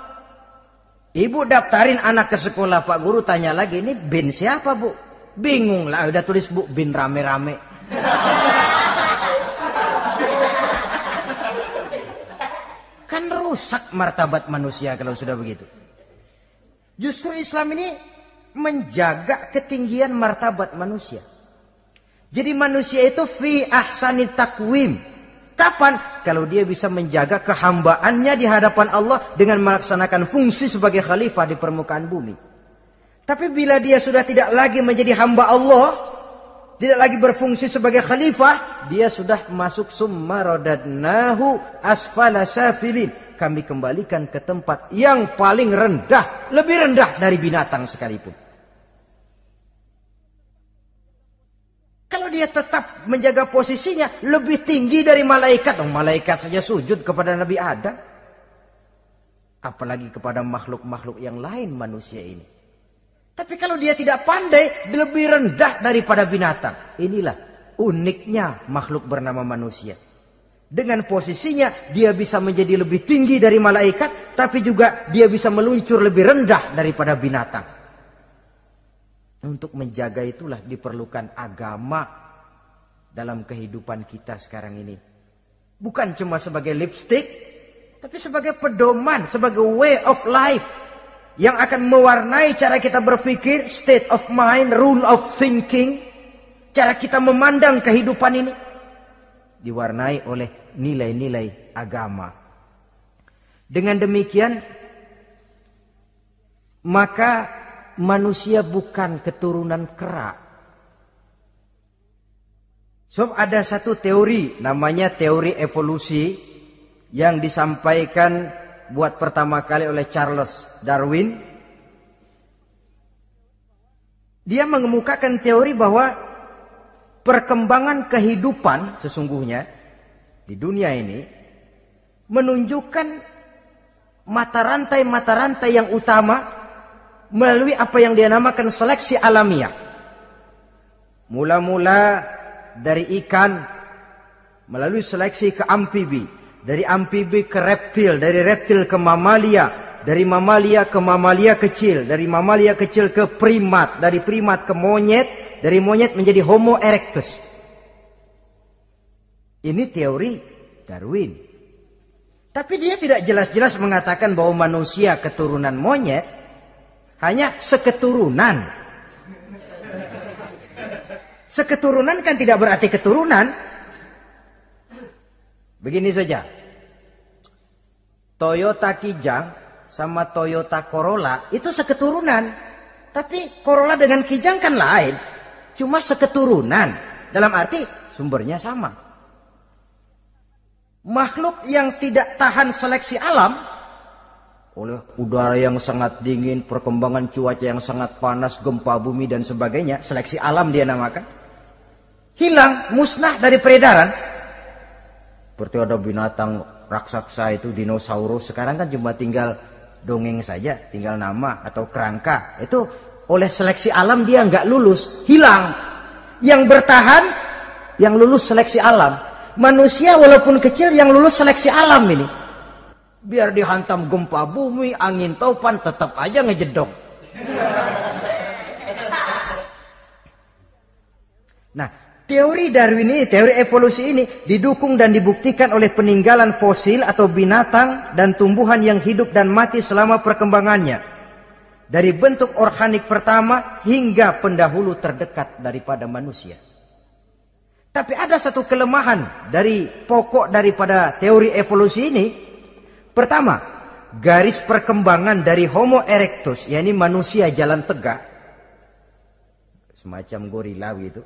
Ibu daftarin anak ke sekolah, Pak Guru tanya lagi, ini bin siapa, Bu? Bingung lah, udah tulis Bu, bin rame-rame. Kan rusak martabat manusia kalau sudah begitu. Justru Islam ini menjaga ketinggian martabat manusia. Jadi manusia itu fi ahsani takwim. Kapan? Kalau dia bisa menjaga kehambaannya di hadapan Allah dengan melaksanakan fungsi sebagai khalifah di permukaan bumi. Tapi bila dia sudah tidak lagi menjadi hamba Allah, tidak lagi berfungsi sebagai khalifah, dia sudah masuk summa radadnahu asfala safilin. Kami kembalikan ke tempat yang paling rendah, lebih rendah dari binatang sekalipun. Kalau dia tetap menjaga posisinya lebih tinggi dari malaikat, malaikat saja sujud kepada Nabi Adam, apalagi kepada makhluk-makhluk yang lain manusia ini. Tapi kalau dia tidak pandai, lebih rendah daripada binatang. Inilah uniknya makhluk bernama manusia. Dengan posisinya dia bisa menjadi lebih tinggi dari malaikat, tapi juga dia bisa meluncur lebih rendah daripada binatang. Untuk menjaga itulah diperlukan agama dalam kehidupan kita sekarang ini. Bukan cuma sebagai lipstick, tapi sebagai pedoman, sebagai way of life yang akan mewarnai cara kita berpikir, state of mind, rule of thinking, cara kita memandang kehidupan ini diwarnai oleh nilai-nilai agama. Dengan demikian, maka manusia bukan keturunan kera. So, ada satu teori namanya teori evolusi yang disampaikan buat pertama kali oleh Charles Darwin. Dia mengemukakan teori bahwa perkembangan kehidupan sesungguhnya di dunia ini menunjukkan mata rantai yang utama melalui apa yang dia namakan seleksi alamiah. Mula-mula dari ikan, melalui seleksi ke amfibi, dari amfibi ke reptil, dari reptil ke mamalia, dari mamalia ke mamalia kecil, dari mamalia kecil ke primat, dari primat ke monyet, dari monyet menjadi Homo erectus. Ini teori Darwin. Tapi dia tidak jelas-jelas mengatakan bahwa manusia keturunan monyet, hanya seketurunan. Seketurunan kan tidak berarti keturunan. Begini saja. Toyota Kijang sama Toyota Corolla itu seketurunan. Tapi Corolla dengan Kijang kan lain. Cuma seketurunan. Dalam arti sumbernya sama. Makhluk yang tidak tahan seleksi alam, oleh udara yang sangat dingin, perkembangan cuaca yang sangat panas, gempa bumi dan sebagainya, seleksi alam dia namakan, hilang, musnah dari peredaran. Seperti ada binatang raksasa itu, dinosaurus, sekarang kan cuma tinggal dongeng saja, tinggal nama atau kerangka. Itu oleh seleksi alam dia nggak lulus, hilang. Yang bertahan, yang lulus seleksi alam. Manusia walaupun kecil yang lulus seleksi alam ini. Biar dihantam gempa bumi, angin topan, tetap aja ngejedok. Nah, teori Darwin ini, teori evolusi ini didukung dan dibuktikan oleh peninggalan fosil atau binatang dan tumbuhan yang hidup dan mati selama perkembangannya. Dari bentuk organik pertama hingga pendahulu terdekat daripada manusia. Tapi ada satu kelemahan dari pokok daripada teori evolusi ini. Pertama, garis perkembangan dari Homo erectus, yakni manusia jalan tegak, semacam gorila gitu,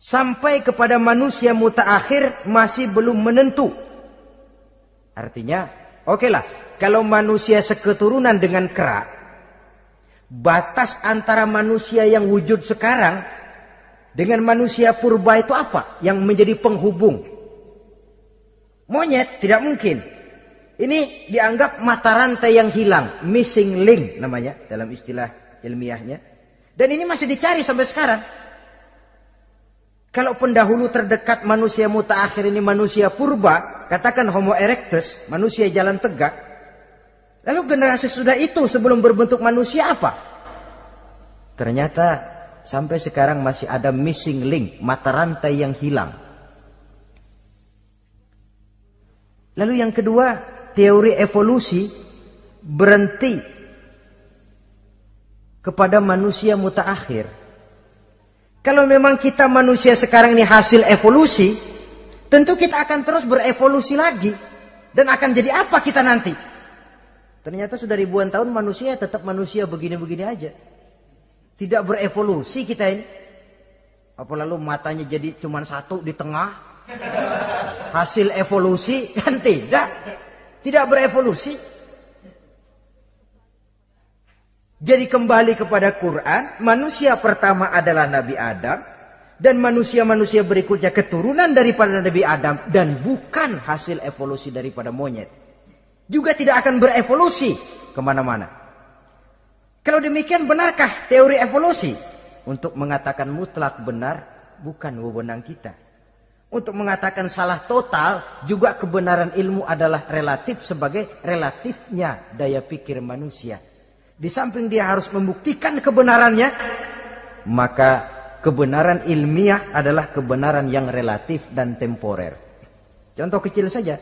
sampai kepada manusia mutaakhir masih belum menentu. Artinya, okelah, kalau manusia seketurunan dengan kera, batas antara manusia yang wujud sekarang dengan manusia purba itu apa? Yang menjadi penghubung. Monyet tidak mungkin. Ini dianggap mata rantai yang hilang, missing link namanya dalam istilah ilmiahnya. Dan ini masih dicari sampai sekarang. Kalau pendahulu terdekat manusia mutaakhir ini manusia purba, katakan Homo erectus, manusia jalan tegak. Lalu generasi sudah itu sebelum berbentuk manusia apa? Ternyata sampai sekarang masih ada missing link, mata rantai yang hilang. Lalu yang kedua, teori evolusi berhenti kepada manusia mutaakhir. Kalau memang kita manusia sekarang ini hasil evolusi, tentu kita akan terus berevolusi lagi. Dan akan jadi apa kita nanti? Ternyata sudah ribuan tahun manusia tetap manusia begini-begini aja. Tidak berevolusi kita ini. Apa lalu matanya jadi cuma satu di tengah? Hasil evolusi? Kan tidak. Tidak berevolusi. Jadi kembali kepada Quran, manusia pertama adalah Nabi Adam. Dan manusia-manusia berikutnya keturunan daripada Nabi Adam. Dan bukan hasil evolusi daripada monyet. Juga tidak akan berevolusi kemana-mana. Kalau demikian benarkah teori evolusi? Untuk mengatakan mutlak benar bukan wewenang kita. Untuk mengatakan salah total juga kebenaran ilmu adalah relatif sebagai relatifnya daya pikir manusia. Di samping dia harus membuktikan kebenarannya, maka kebenaran ilmiah adalah kebenaran yang relatif dan temporer. Contoh kecil saja.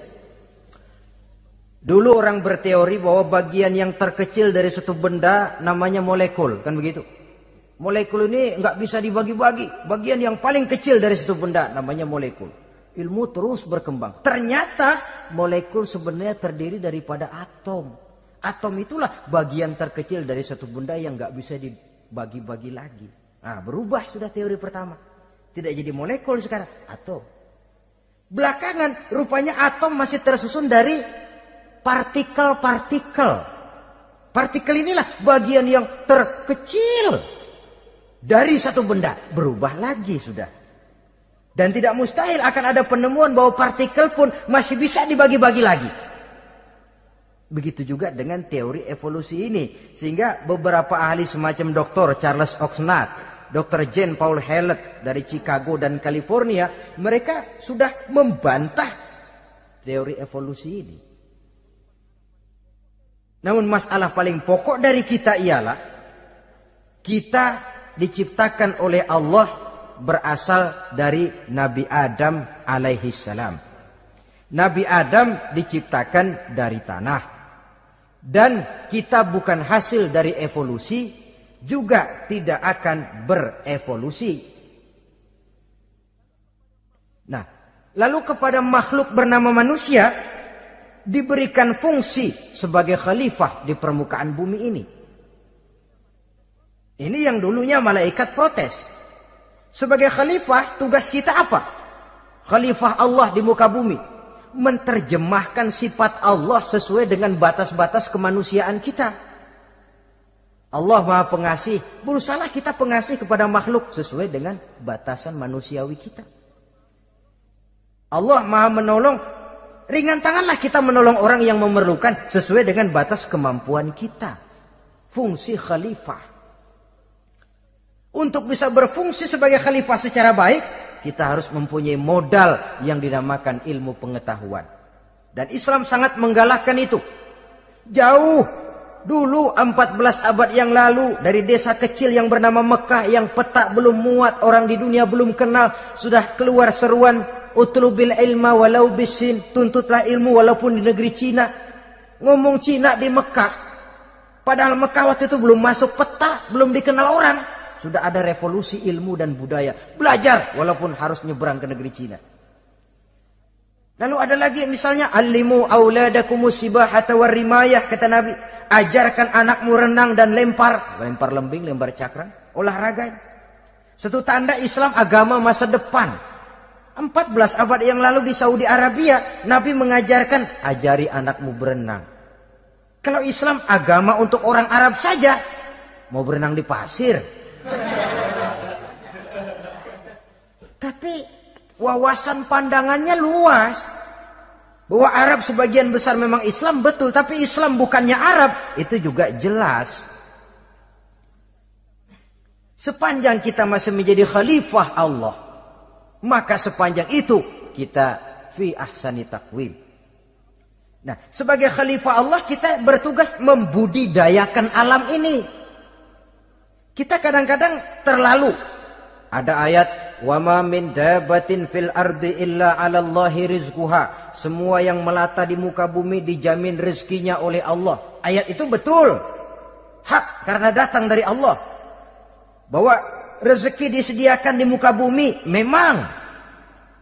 Dulu orang berteori bahwa bagian yang terkecil dari suatu benda namanya molekul. Kan begitu? Molekul ini nggak bisa dibagi-bagi. Bagian yang paling kecil dari suatu benda namanya molekul. Ilmu terus berkembang. Ternyata molekul sebenarnya terdiri daripada atom. Atom itulah bagian terkecil dari suatu benda yang nggak bisa dibagi-bagi lagi. Nah, berubah sudah teori pertama. Tidak jadi molekul sekarang, atom. Belakangan rupanya atom masih tersusun dari partikel-partikel. Partikel inilah bagian yang terkecil dari satu benda. Berubah lagi sudah. Dan tidak mustahil akan ada penemuan bahwa partikel pun masih bisa dibagi-bagi lagi. Begitu juga dengan teori evolusi ini. Sehingga beberapa ahli semacam Dr. Charles Oxnard, Dr. Jane Paul Hallett dari Chicago dan California, mereka sudah membantah teori evolusi ini. Namun masalah paling pokok dari kita ialah kita diciptakan oleh Allah berasal dari Nabi Adam alaihi salam. Nabi Adam diciptakan dari tanah. Dan kita bukan hasil dari evolusi, juga tidak akan berevolusi. Nah, lalu kepada makhluk bernama manusia diberikan fungsi sebagai khalifah di permukaan bumi ini. Ini yang dulunya malaikat protes. Sebagai khalifah, tugas kita apa? Khalifah Allah di muka bumi. Menerjemahkan sifat Allah sesuai dengan batas-batas kemanusiaan kita. Allah Maha Pengasih, berusahalah kita pengasih kepada makhluk sesuai dengan batasan manusiawi kita. Allah Maha Menolong, ringan tanganlah kita menolong orang yang memerlukan sesuai dengan batas kemampuan kita. Fungsi khalifah. Untuk bisa berfungsi sebagai khalifah secara baik, kita harus mempunyai modal yang dinamakan ilmu pengetahuan. Dan Islam sangat menggalakkan itu. Jauh dulu 14 abad yang lalu, dari desa kecil yang bernama Mekah yang peta belum muat, orang di dunia belum kenal, sudah keluar seruan utlubil ilma walau bisin, tuntutlah ilmu walaupun di negeri Cina. Ngomong Cina di Mekah, padahal Mekah waktu itu belum masuk peta, belum dikenal orang. Sudah ada revolusi ilmu dan budaya. Belajar walaupun harus nyebrang ke negeri Cina. Lalu ada lagi misalnya allimu auladakumus sibahata warrimayah, kata Nabi. Ajarkan anakmu renang dan lempar. Lempar lembing, lempar cakram. Olahraga. Satu tanda Islam agama masa depan. 14 abad yang lalu di Saudi Arabia, Nabi mengajarkan ajari anakmu berenang. Kalau Islam agama untuk orang Arab saja, mau berenang di pasir. Tapi wawasan pandangannya luas. Bahwa Arab sebagian besar memang Islam, betul. Tapi Islam bukannya Arab, itu juga jelas. Sepanjang kita masih menjadi khalifah Allah, maka sepanjang itu kita fi ahsani taqwim. Nah, sebagai khalifah Allah kita bertugas membudidayakan alam ini. Kita kadang-kadang terlalu. Ada ayat, wa ma min dabatin fil ardi illa 'alallahi rizquha. Semua yang melata di muka bumi dijamin rezekinya oleh Allah. Ayat itu betul. Hak karena datang dari Allah. Bahwa rezeki disediakan di muka bumi memang.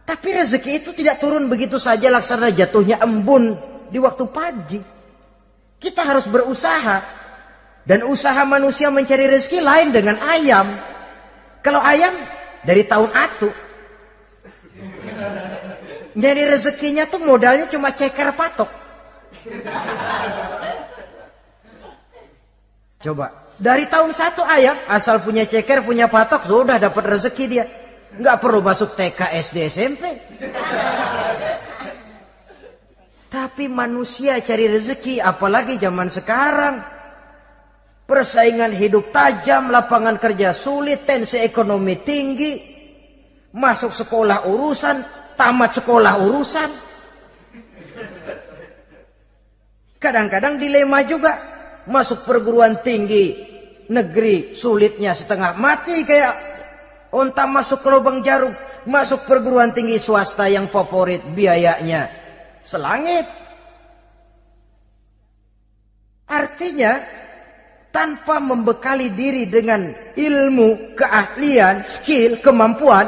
Tapi rezeki itu tidak turun begitu saja laksana jatuhnya embun di waktu pagi. Kita harus berusaha. Dan usaha manusia mencari rezeki lain dengan ayam. Kalau ayam dari tahun atu. Jadi rezekinya tuh modalnya cuma ceker patok. Coba. Dari tahun 1 ayam asal punya ceker, punya patok, sudah dapat rezeki dia. Nggak perlu masuk TK, SD, SMP. Tapi manusia cari rezeki, apalagi zaman sekarang. Persaingan hidup tajam, lapangan kerja sulit, tensi ekonomi tinggi. Masuk sekolah urusan, tamat sekolah urusan. Kadang-kadang dilema juga. Masuk perguruan tinggi negeri sulitnya setengah mati kayak onta masuk ke lubang jarum. Masuk perguruan tinggi swasta yang favorit biayanya selangit. Artinya tanpa membekali diri dengan ilmu, keahlian, skill, kemampuan,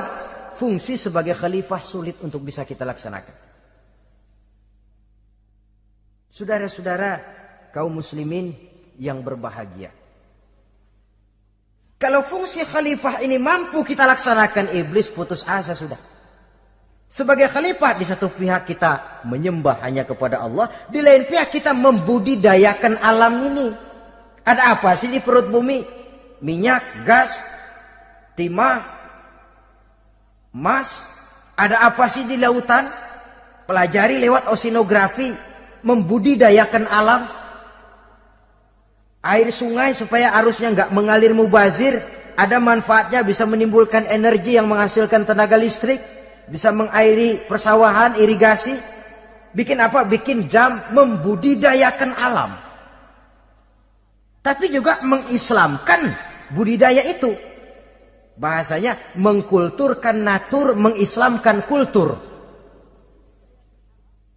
fungsi sebagai khalifah sulit untuk bisa kita laksanakan. Saudara-saudara kaum muslimin yang berbahagia. Kalau fungsi khalifah ini mampu kita laksanakan, iblis putus asa sudah. Sebagai khalifah di satu pihak kita menyembah hanya kepada Allah, di lain pihak kita membudidayakan alam ini. Ada apa sih di perut bumi? Minyak, gas, timah, emas. Ada apa sih di lautan? Pelajari lewat oceanografi, membudidayakan alam. Air sungai supaya arusnya nggak mengalir mubazir, ada manfaatnya, bisa menimbulkan energi yang menghasilkan tenaga listrik, bisa mengairi persawahan, irigasi. Bikin apa? Bikin dam, membudidayakan alam. Tapi juga mengislamkan budidaya itu. Bahasanya mengkulturkan natur, mengislamkan kultur.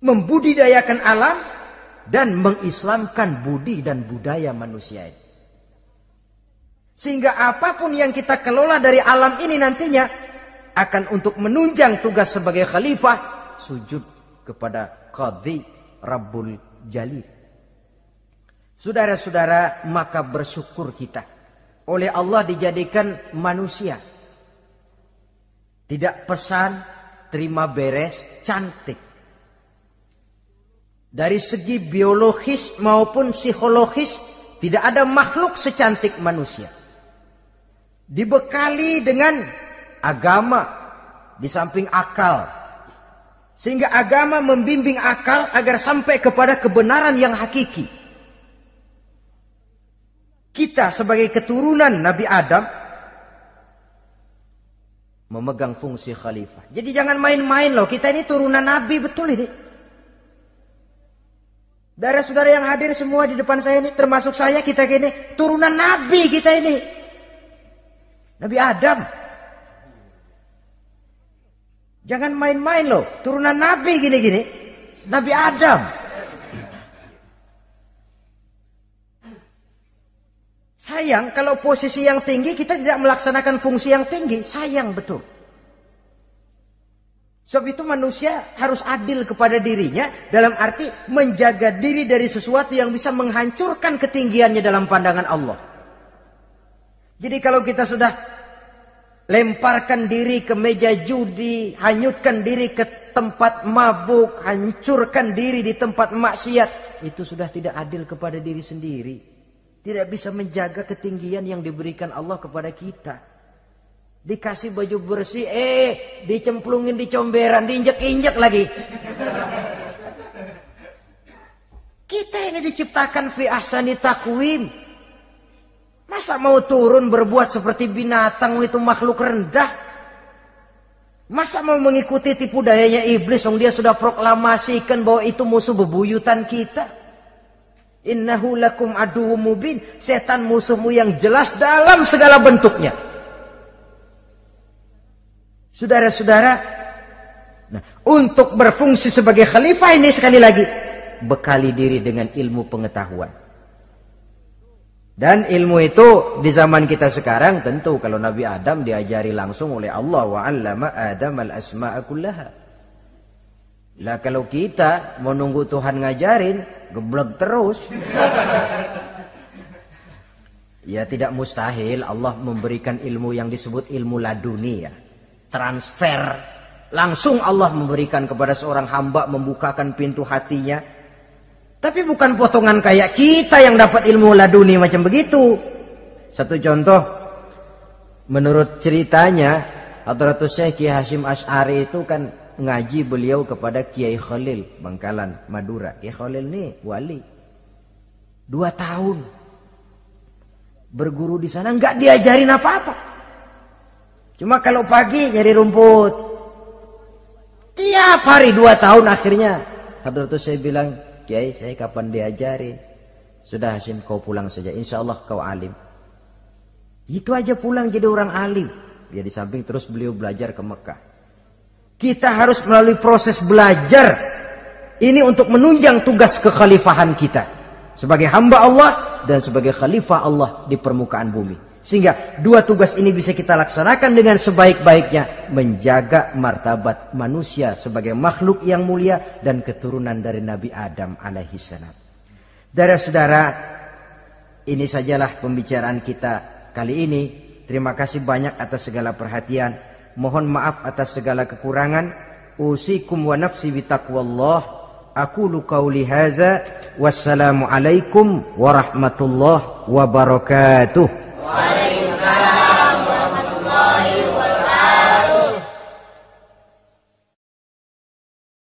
Membudidayakan alam dan mengislamkan budi dan budaya manusia ini. Sehingga apapun yang kita kelola dari alam ini nantinya akan untuk menunjang tugas sebagai khalifah, sujud kepada Qadhi Rabbul Jalil. Saudara-saudara, maka bersyukur kita oleh Allah dijadikan manusia. Tidak pesan, terima beres, cantik. Dari segi biologis maupun psikologis, tidak ada makhluk secantik manusia. Dibekali dengan agama di samping akal. Sehingga agama membimbing akal agar sampai kepada kebenaran yang hakiki. Kita sebagai keturunan Nabi Adam memegang fungsi khalifah. Jadi jangan main-main loh, kita ini turunan Nabi, betul ini. Saudara-saudara yang hadir semua di depan saya ini, termasuk saya, kita gini, turunan Nabi kita ini. Nabi Adam. Jangan main-main loh, turunan Nabi gini-gini. Nabi Adam. Sayang kalau posisi yang tinggi kita tidak melaksanakan fungsi yang tinggi. Sayang betul. Sebab itu manusia harus adil kepada dirinya dalam arti menjaga diri dari sesuatu yang bisa menghancurkan ketinggiannya dalam pandangan Allah. Jadi kalau kita sudah lemparkan diri ke meja judi, hanyutkan diri ke tempat mabuk, hancurkan diri di tempat maksiat, itu sudah tidak adil kepada diri sendiri. Tidak bisa menjaga ketinggian yang diberikan Allah kepada kita. Dikasih baju bersih, dicemplungin di comberan, diinjek-injek lagi. Kita ini diciptakan fi ahsani taqwim. Masa mau turun berbuat seperti binatang, itu makhluk rendah? Masa mau mengikuti tipu dayanya iblis, yang dia sudah proklamasikan bahwa itu musuh bebuyutan kita? Innahu lakum aduwwum mubin. Setan musuhmu yang jelas dalam segala bentuknya. Saudara-saudara, nah, untuk berfungsi sebagai khalifah ini sekali lagi, bekali diri dengan ilmu pengetahuan. Dan ilmu itu di zaman kita sekarang tentu kalau Nabi Adam diajari langsung oleh Allah, wa 'allama Adam al-asma'a kullaha. Lah kalau kita mau nunggu Tuhan ngajarin, geblek terus. Ya tidak mustahil Allah memberikan ilmu yang disebut ilmu laduni ya. Transfer. Langsung Allah memberikan kepada seorang hamba, membukakan pintu hatinya. Tapi bukan potongan kayak kita yang dapat ilmu laduni macam begitu. Satu contoh. Menurut ceritanya, Hadratus Syekh Kiai Hasyim Asy'ari itu kan ngaji beliau kepada Kiai Khalil Bangkalan, Madura. Kiai Khalil ini wali. 2 tahun. Berguru di sana enggak diajarin apa-apa. Cuma kalau pagi nyari rumput. Tiap hari 2 tahun akhirnya Hadratus saya bilang, Kiai saya kapan diajarin? Sudah Hasyim kau pulang saja, insya Allah kau alim. Itu aja pulang jadi orang alim. Ya di samping terus beliau belajar ke Mekah. Kita harus melalui proses belajar. Ini untuk menunjang tugas kekhalifahan kita. Sebagai hamba Allah dan sebagai khalifah Allah di permukaan bumi. Sehingga 2 tugas ini bisa kita laksanakan dengan sebaik-baiknya. Menjaga martabat manusia sebagai makhluk yang mulia dan keturunan dari Nabi Adam alaihissalam. Saudara-saudara, ini sajalah pembicaraan kita kali ini. Terima kasih banyak atas segala perhatian. Mohon maaf atas segala kekurangan. Usikum wa nafsi bitaqwallah. Aqulu qauli hadza. Wassalamualaikum warahmatullahi wabarakatuh.